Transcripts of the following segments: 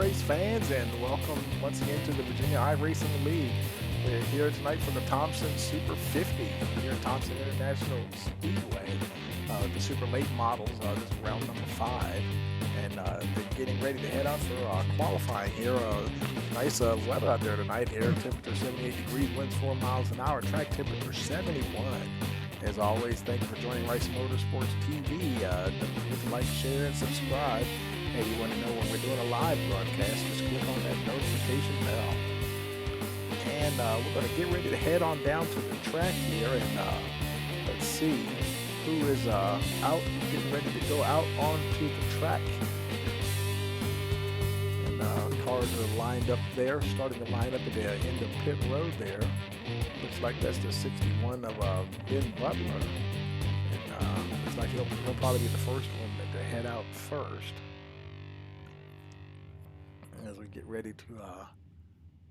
race fans, and welcome once again to the Virginia iRacing League. We're here tonight for the Thompson Super 50 here at Thompson International Speedway. The super late models, this is round number 5, and they're getting ready to head out for qualifying here. Nice weather out there tonight. Air temperature 78 degrees, winds 4 miles an hour, track temperature 71. As always, thank you for joining Rice Motorsports TV. Don't forget to like, share, and subscribe. Hey, you want to know when we're doing a live broadcast, just click on that notification bell. And we're going to get ready to head on down to the track here, and let's see who is out, getting ready to go out onto the track. And cars are lined up there, starting to line up at the end of pit road there. Looks like that's the 61 of Ben Butler. And looks like he'll probably be the first one to head out first. As we get ready to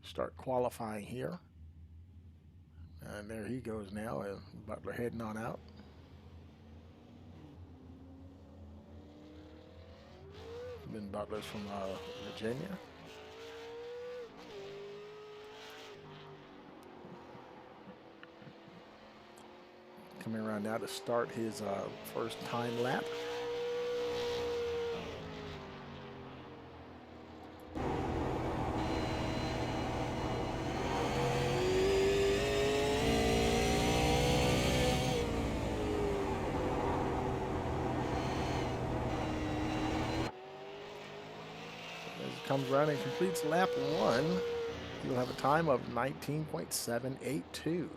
start qualifying here. And there he goes now, and Butler heading on out. Ben Butler's from Virginia. Coming around now to start his first time lap. Comes around and completes lap 1. You'll have a time of 19.782.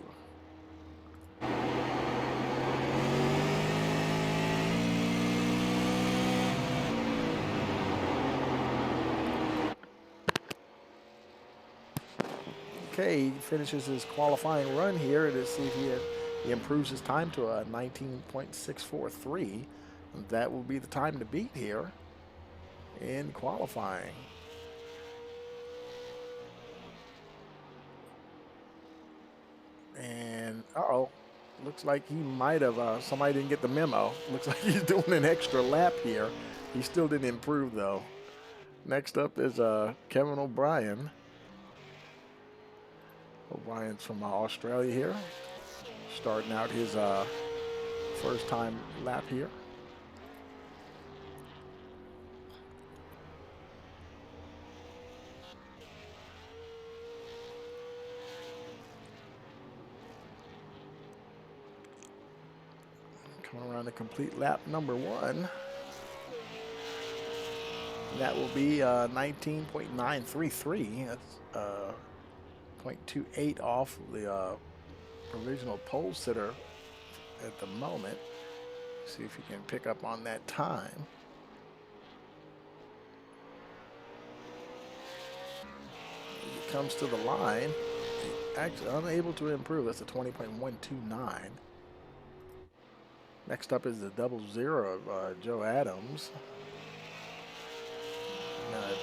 Okay, he finishes his qualifying run here to see if he improves his time to a 19.643. That will be the time to beat here in qualifying. And looks like he might have somebody didn't get the memo. Looks like he's doing an extra lap here. He still didn't improve though. Next up is Kevin O'Brien. O'Brien's from Australia here, starting out his first time lap here. Around to complete lap number 1. That will be 19.933. That's 0.28 off the provisional pole sitter at the moment. See if he can pick up on that time. He comes to the line. Actually unable to improve. That's a 20.129. Next up is the 00 of Joe Adams.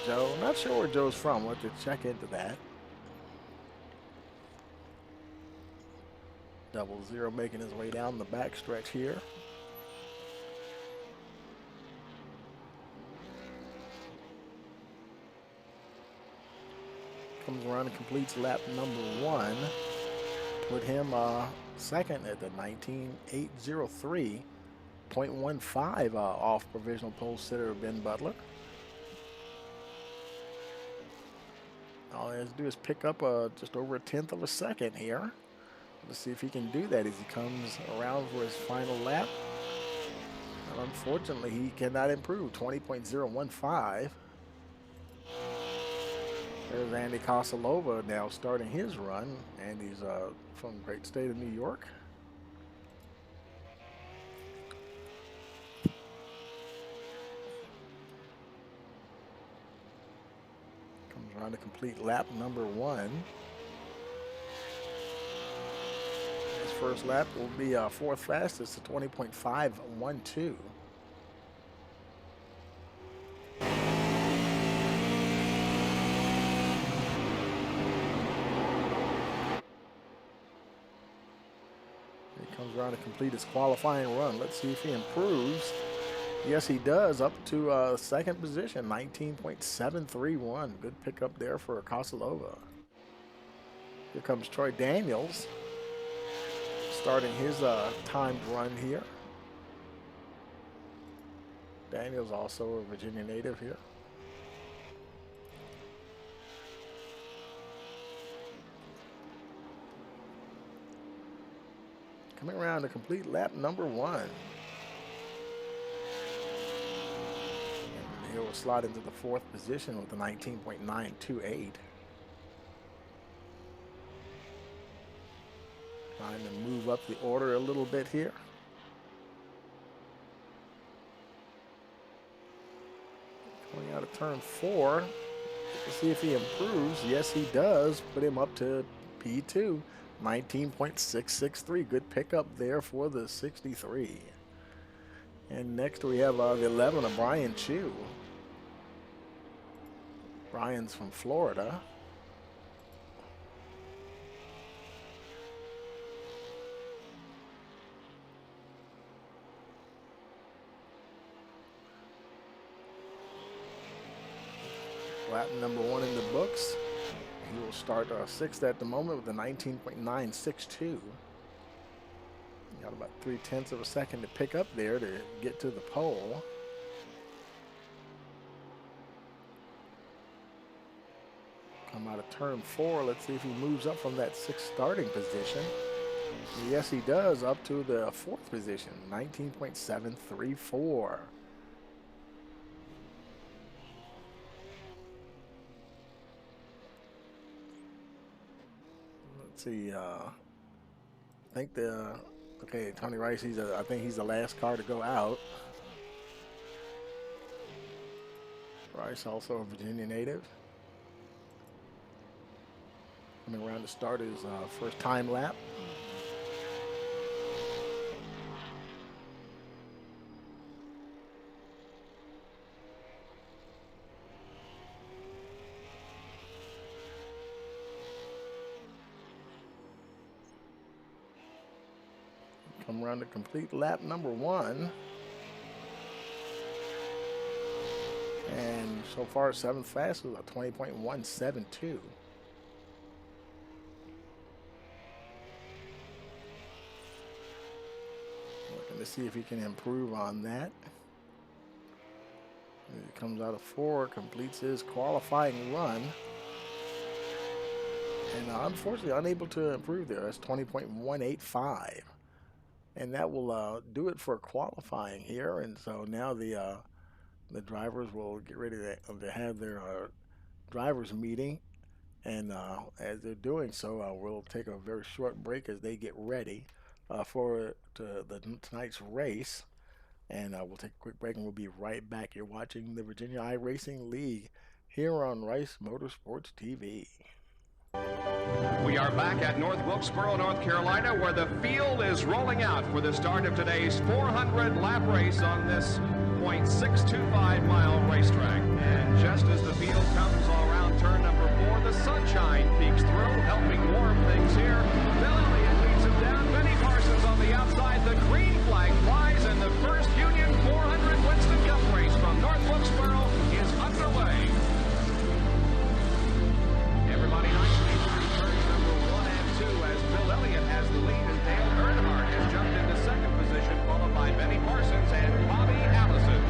Joe, not sure where Joe's from. We'll have to check into that. 00 making his way down the backstretch here. Comes around and completes lap number 1. Put him second at the 19.803, 0.15 off provisional pole sitter Ben Butler. All he has to do is pick up just over 1/10 of a second here. Let's see if he can do that as he comes around for his final lap. And unfortunately, he cannot improve, 20.015. There's Andy Kosalova now starting his run. Andy's from the great state of New York. Comes around to complete lap number 1. His first lap will be 4th fastest to 20.512. Comes around to complete his qualifying run. Let's see if he improves. Yes, he does. Up to second position, 19.731. Good pickup there for Kosalova. Here comes Troy Daniels, starting his timed run here. Daniels also a Virginia native here. Coming around to complete lap number 1. And he will slide into the 4th position with a 19.928. Trying to move up the order a little bit here. Coming out of turn 4. Let's see if he improves. Yes, he does. Put him up to P2. 19.663. Good pickup there for the 63. And next we have the 11 of Brian Chu. Brian's from Florida. Lap number 1 in the books. He will start 6th at the moment with a 19.962. Got about 3/10 of a second to pick up there to get to the pole. Come out of turn 4. Let's see if he moves up from that 6th starting position. Yes, he does, up to the 4th position, 19.734. Let's see. I think okay, Tony Rice. I think he's the last car to go out. Rice, also a Virginia native. Coming around to start his first time lap. Come around to complete lap number 1. And so far, 7th fastest with a 20.172. Looking to see if he can improve on that. He comes out of 4, completes his qualifying run. And unfortunately, unable to improve there. That's 20.185. And that will do it for qualifying here. And so now the drivers will get ready to have their drivers meeting. And as they're doing so, we'll take a very short break as they get ready for tonight's race. And we'll take a quick break and we'll be right back. You're watching the Virginia iRacing League here on Rice Motorsports TV. We are back at North Wilkesboro, North Carolina, where the field is rolling out for the start of today's 400-lap race on this .625-mile racetrack. And just as the field comes around turn number 4, the sunshine peeks through, helping warm things here. Bill Elliott leads him down. Benny Parsons on the outside. The green flag flies, and the first Union 400 Winston Cup race from North Wilkesboro is underway. Everybody nicely through turns number 1 and 2 as Bill Elliott has the lead and Dale Earnhardt has jumped into 2nd position, followed by Benny Parsons and Bobby Allison.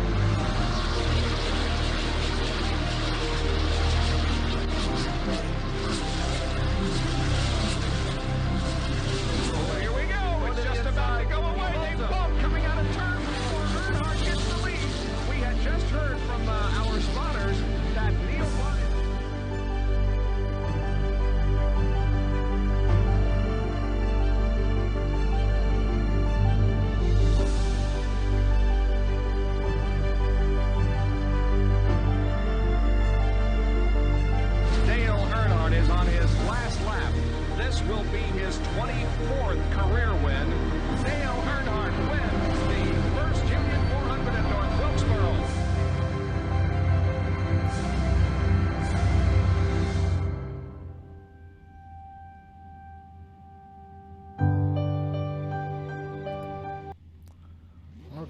Oh, here we go. It's just about to go away. They bump coming out of turn 4. Earnhardt gets the lead. We had just heard from our spotters that Neil Blythe. This will be his 24th career win. Dale Earnhardt wins the first Union 400 at North Wilkesboro.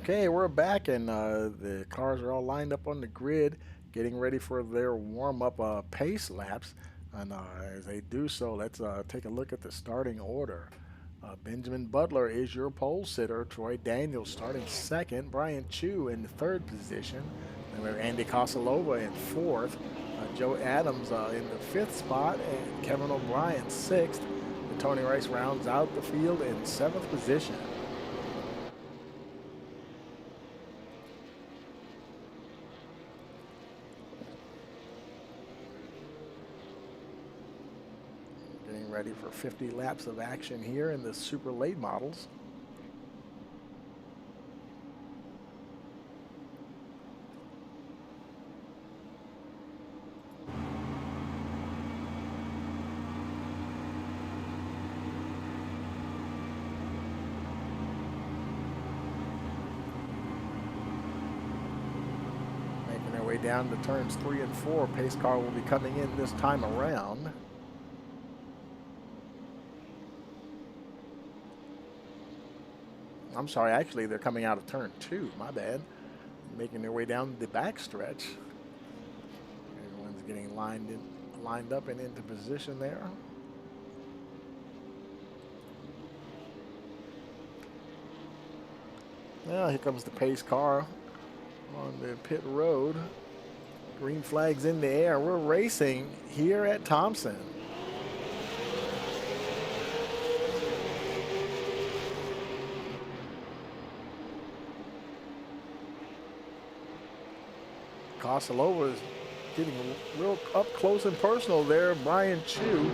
Okay, we're back, and the cars are all lined up on the grid, getting ready for their warm-up pace laps. And as they do so, let's take a look at the starting order. Benjamin Butler is your pole sitter. Troy Daniels starting second. Brian Chu in third position. Then we have Andy Kosalova in fourth. Joe Adams in the fifth spot, and Kevin O'Brien sixth. And Tony Rice rounds out the field in seventh position. Getting ready for 50 laps of action here in the super late models. Making their way down to turns 3 and 4. Pace car will be coming in this time around. I'm sorry, actually, they're coming out of turn 2. My bad. Making their way down the back stretch. Everyone's getting lined up and into position there. Now here comes the pace car on the pit road. Green flags in the air. We're racing here at Thompson. Kosalova is getting real up close and personal there. Brian Chu.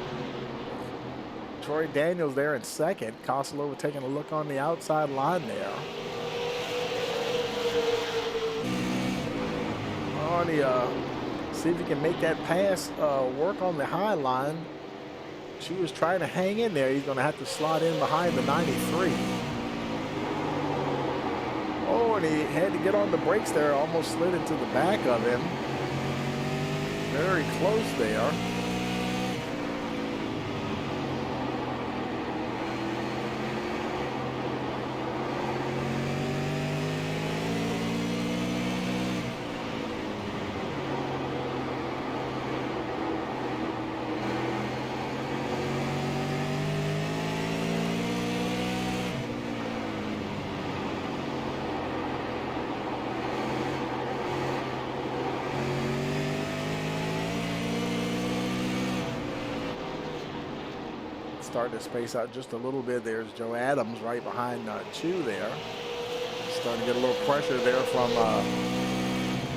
Troy Daniels there in second. Kosalova taking a look on the outside line there. See if he can make that pass work on the high line. Chu was trying to hang in there. He's going to have to slot in behind the 93. Oh, and he had to get on the brakes there. Almost slid into the back of him. Very close there. Starting to space out just a little bit. There's Joe Adams right behind Chu there. Starting to get a little pressure there from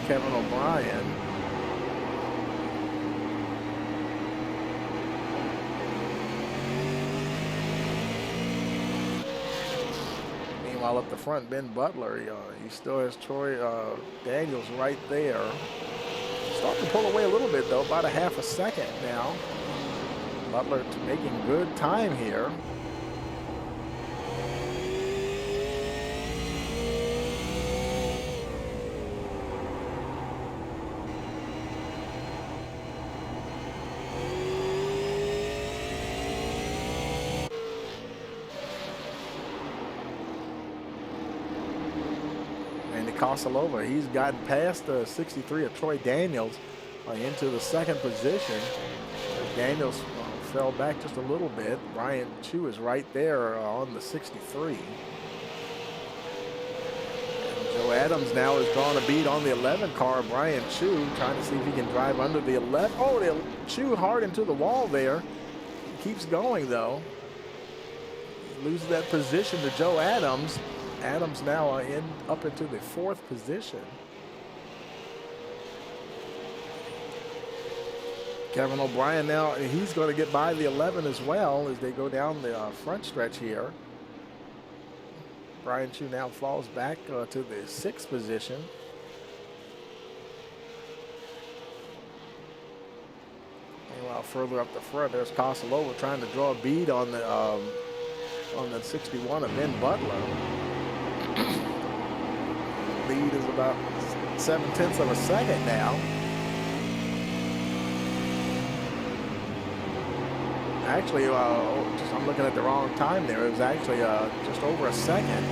Kevin O'Brien. Meanwhile, up the front, Ben Butler, he still has Troy Daniels right there. Starting to pull away a little bit, though, about a half a second now. Butler making good time here. And Kosalova, he's gotten past the 63 of Troy Daniels into the second position. Daniels fell back just a little bit. Brian Chu is right there on the 63. And Joe Adams now has drawn a bead on the 11 car. Brian Chu trying to see if he can drive under the 11. Oh, Chu hard into the wall there. Keeps going though. Loses that position to Joe Adams. Adams now up into the fourth position. Kevin O'Brien now, he's going to get by the 11 as well as they go down the front stretch here. Brian Chu now falls back to the sixth position. Meanwhile, further up the front, there's Kosalova trying to draw a bead on the 61 of Ben Butler. Lead is about 7/10 of a second now. Actually, I'm looking at the wrong time there. It was actually just over a second.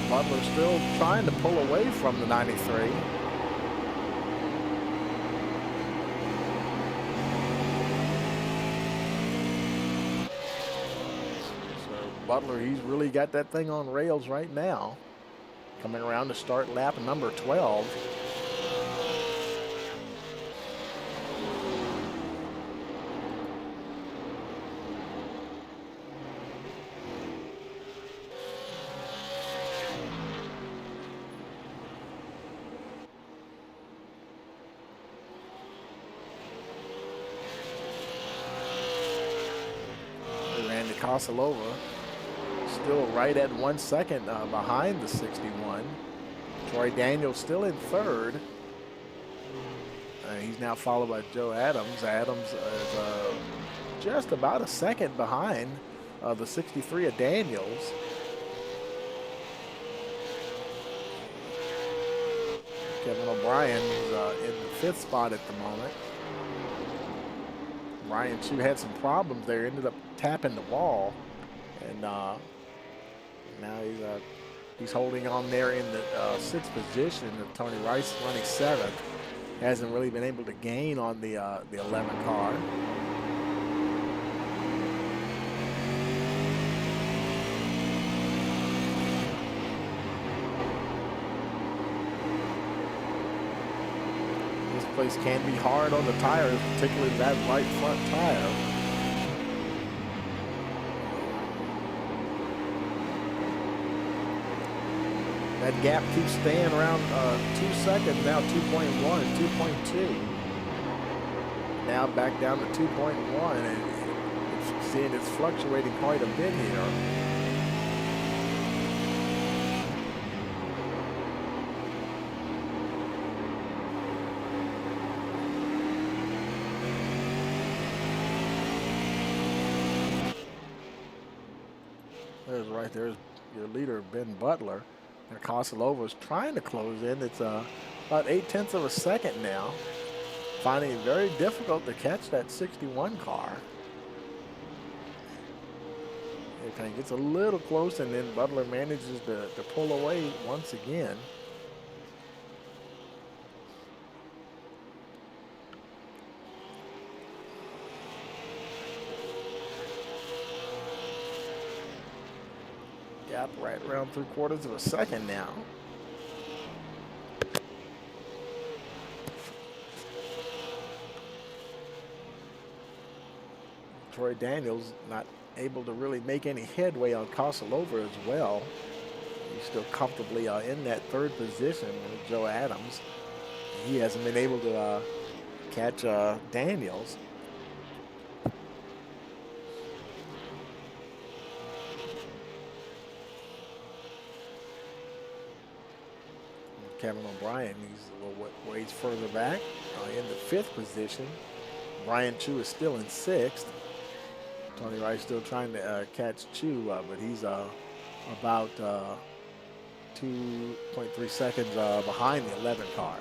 Butler still trying to pull away from the 93. So Butler, he's really got that thing on rails right now. Coming around to start lap number 12. Randy Kosalova still right at 1 second behind the 61. Troy Daniels still in third. He's now followed by Joe Adams. Adams is just about a second behind the 63 of Daniels. Kevin O'Brien is in the 5th spot at the moment. Ryan Chu had some problems there, ended up tapping the wall, and now he's holding on there in the 6th position. Tony Rice running 7th. Hasn't really been able to gain on the 11 car. This place can be hard on the tires, particularly that right front tire. That gap keeps staying around 2 seconds, now 2.1, 2.2. Now back down to 2.1, and you're seeing it's fluctuating quite a bit here. There's your leader, Ben Butler. And Kosalova is trying to close in. It's about 0.8 of a second now. Finding it very difficult to catch that 61 car. It kind of gets a little close, and then Butler manages to pull away once again. Gap right around 3/4 of a second now. Troy Daniels not able to really make any headway on Kosalova as well. He's still comfortably in that 3rd position with Joe Adams. He hasn't been able to catch Daniels. Kevin O'Brien, he's a little ways further back in the 5th position. Brian Chu is still in 6th. Tony Rice still trying to catch Chu, but he's about 2.3 seconds behind the 11 car.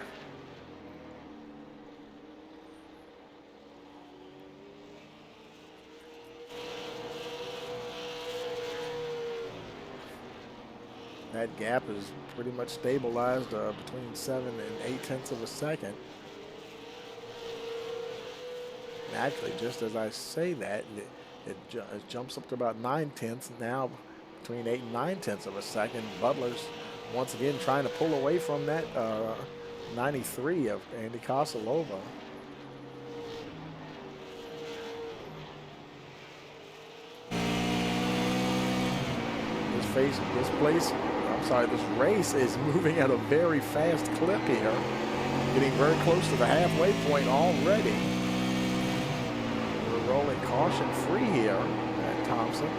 That gap is pretty much stabilized between 7 and 0.8 of a second. And actually, just as I say that, it jumps up to about 0.9 now, between 8 and 0.9 of a second. Butler's once again trying to pull away from that 93 of Andy Kosalova. This race is moving at a very fast clip here. Getting very close to the halfway point already. We're rolling caution free here at Thompson.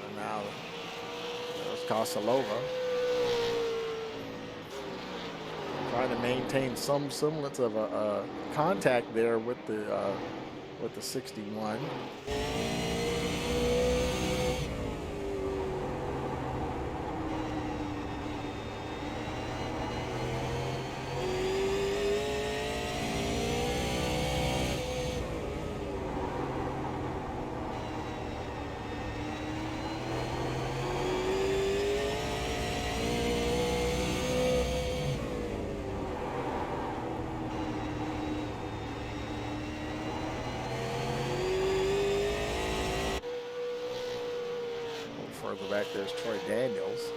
And now there's Kosalova. Trying to maintain some semblance of a contact there with the 61. further back, there's Troy Daniels.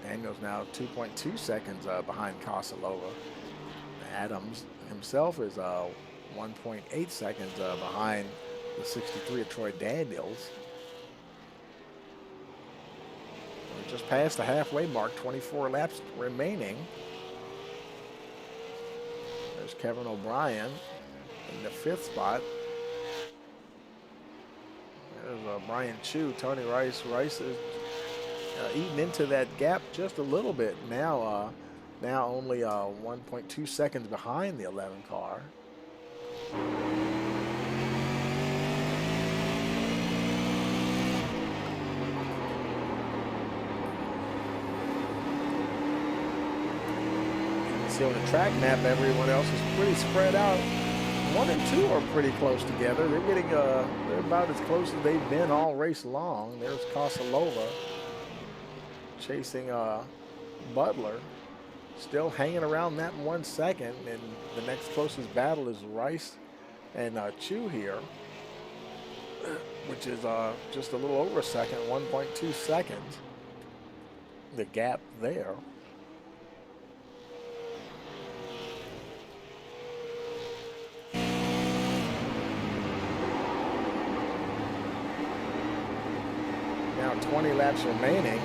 Daniels now 2.2 seconds behind Kosalova. Adams himself is 1.8 seconds behind the 63 of Troy Daniels. We're just past the halfway mark, 24 laps remaining. There's Kevin O'Brien in the 5th spot. There's Brian Chu, Tony Rice. Rice is eating into that gap just a little bit now. Now only 1.2 seconds behind the 11 car. See on the track map, everyone else is pretty spread out. 1 and 2 are pretty close together. They're getting they're about as close as they've been all race long. There's Kosalova chasing Butler, still hanging around that 1 second, and the next closest battle is Rice and Chu here, which is just a little over a second, 1.2 seconds. The gap there. Now 20 laps remaining.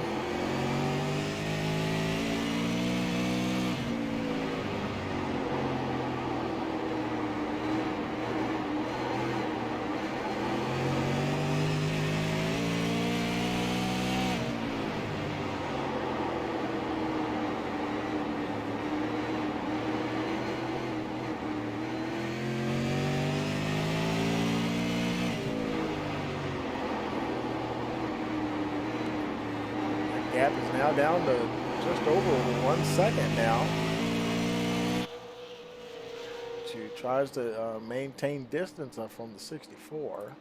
Gap is now down to just over 1 second now. She tries to maintain distance from the 64.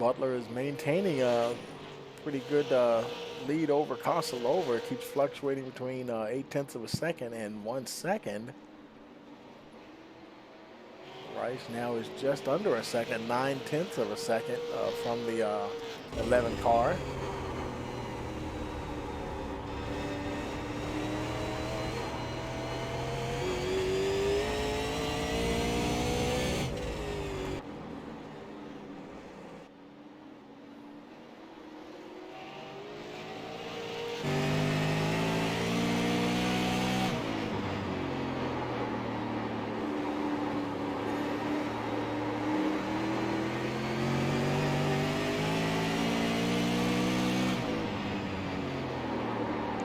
Butler is maintaining a pretty good lead over Kosalova. It keeps fluctuating between 0.8 of a second and 1 second. Rice now is just under a second, 0.9 of a second from the 11 car.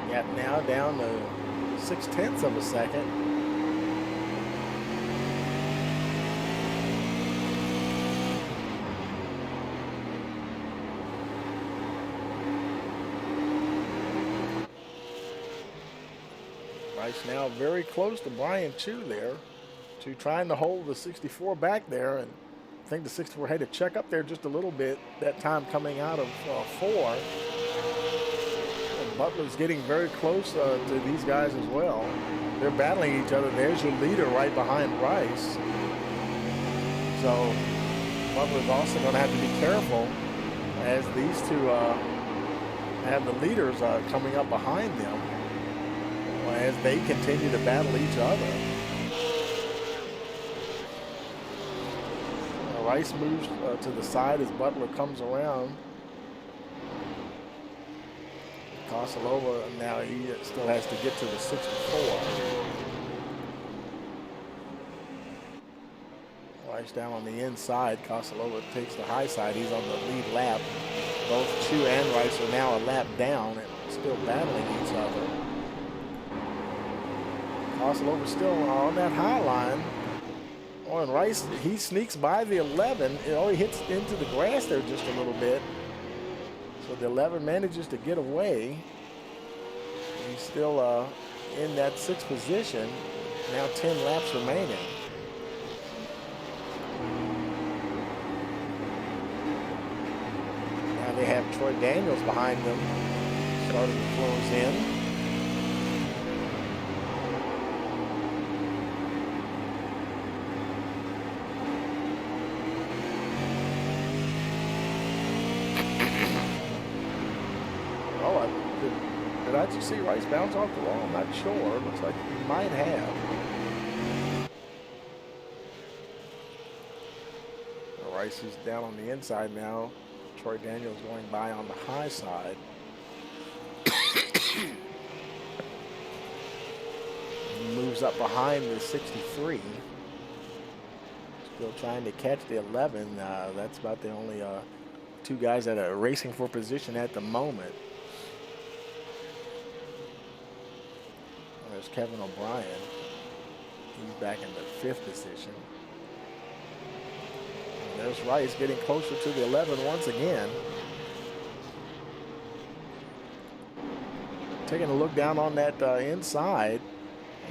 Gap now down to 0.6 of a second. Rice now very close to Brian Chu there. Chu trying to hold the 64 back there, and I think the 64 had to check up there just a little bit that time coming out of 4. Butler's getting very close to these guys as well. They're battling each other. There's your leader right behind Rice. So Butler's also going to have to be careful as these two have the leaders coming up behind them as they continue to battle each other. Rice moves to the side as Butler comes around. Kosalova now, he still has to get to the 64. Rice down on the inside. Kosalova takes the high side. He's on the lead lap. Both Chu and Rice are now a lap down and still battling each other. Kosalova still on that high line. Oh, and Rice, he sneaks by the 11. It only hits into the grass there just a little bit. So the 11 manages to get away. He's still in that 6th position. Now 10 laps remaining. Now they have Troy Daniels behind them, starting to close in. Did you see Rice bounce off the wall? I'm not sure. Looks like he might have. Rice is down on the inside now. Troy Daniels going by on the high side. Moves up behind the 63. Still trying to catch the 11. That's about the only two guys that are racing for position at the moment. There's Kevin O'Brien. He's back in the 5th position. And there's Rice getting closer to the 11 once again. Taking a look down on that inside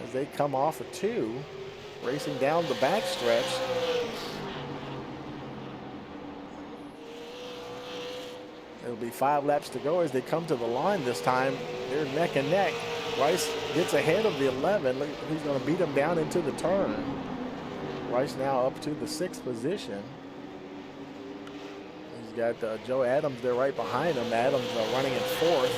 as they come off of 2, racing down the backstretch. It'll be 5 laps to go as they come to the line this time. They're neck and neck. Rice gets ahead of the 11. Look, he's going to beat him down into the turn. Rice now up to the 6th position. He's got Joe Adams there right behind him. Adams running in 4th.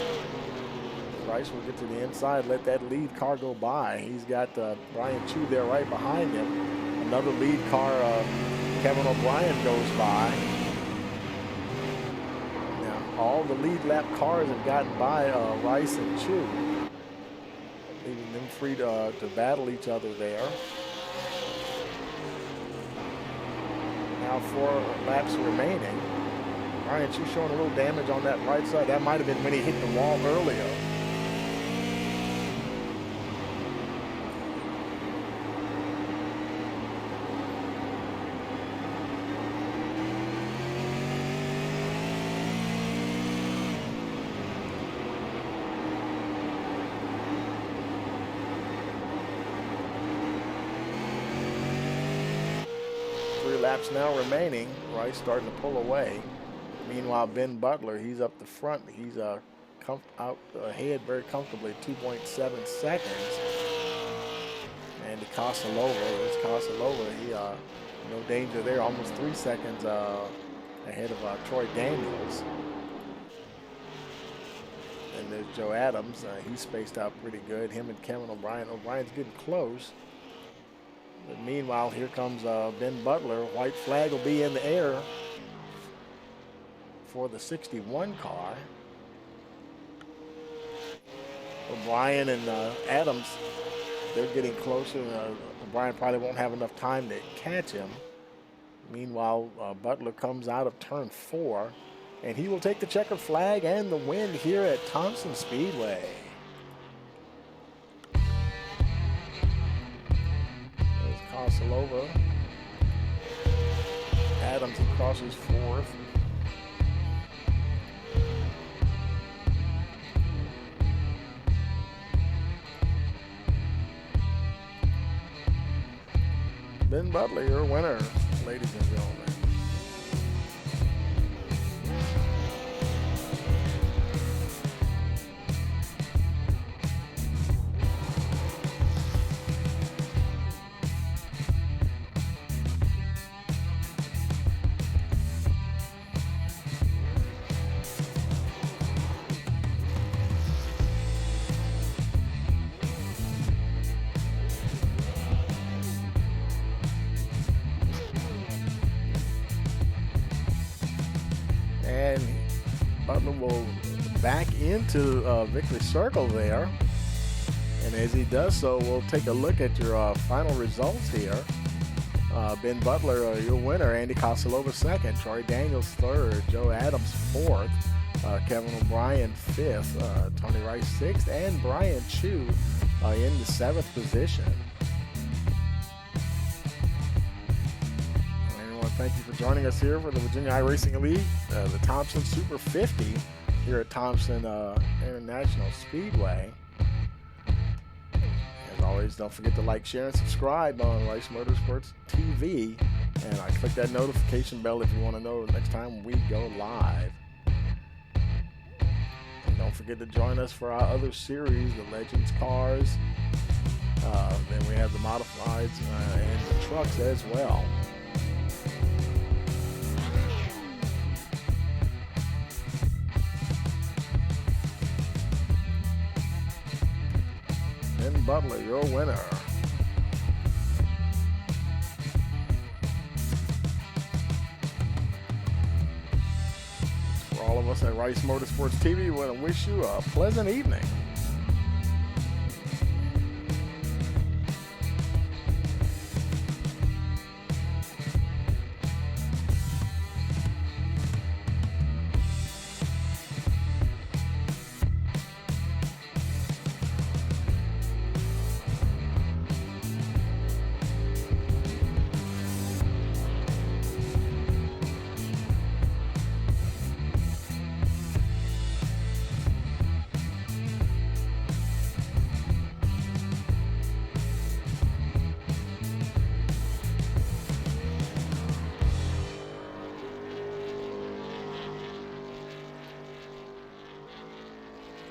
Rice will get to the inside, let that lead car go by. He's got Brian Chu there right behind him. Another lead car, Kevin O'Brien, goes by. Now, all the lead lap cars have gotten by Rice and Chu, leaving them free to battle each other there. Now 4 laps remaining. Brian Chu showing a little damage on that right side. That might have been when he hit the wall earlier. Laps now remaining. Rice starting to pull away. Meanwhile, Ben Butler, he's up the front. He's out ahead very comfortably, 2.7 seconds. And to Casalova, he no danger there, almost 3 seconds ahead of Troy Daniels. And there's Joe Adams. He's spaced out pretty good. Him and Kevin O'Brien. O'Brien's getting close. But meanwhile, here comes Ben Butler. White flag will be in the air for the 61 car. O'Brien and Adams, they're getting closer. O'Brien probably won't have enough time to catch him. Meanwhile, Butler comes out of turn 4, and he will take the checkered flag and the win here at Thompson Speedway. Casalova. Adams, he crosses 4th. Ben Butler, your winner, ladies and gentlemen. And Butler will back into victory circle there. And as he does so, we'll take a look at your final results here. Ben Butler, your winner. Andy Casalova 2nd. Troy Daniels 3rd. Joe Adams 4th. Kevin O'Brien 5th. Tony Rice 6th. And Brian Chu in the 7th position. Thank you for joining us here for the Virginia iRacing League, the Thompson Super 50 here at Thompson International Speedway. As always, don't forget to like, share, and subscribe on Rice Motorsports TV. And click that notification bell if you want to know the next time we go live. And don't forget to join us for our other series, the Legends cars. Then we have the modifieds and the trucks as well. Ben Butler, your winner. For all of us at Rice Motorsports TV, we want to wish you a pleasant evening.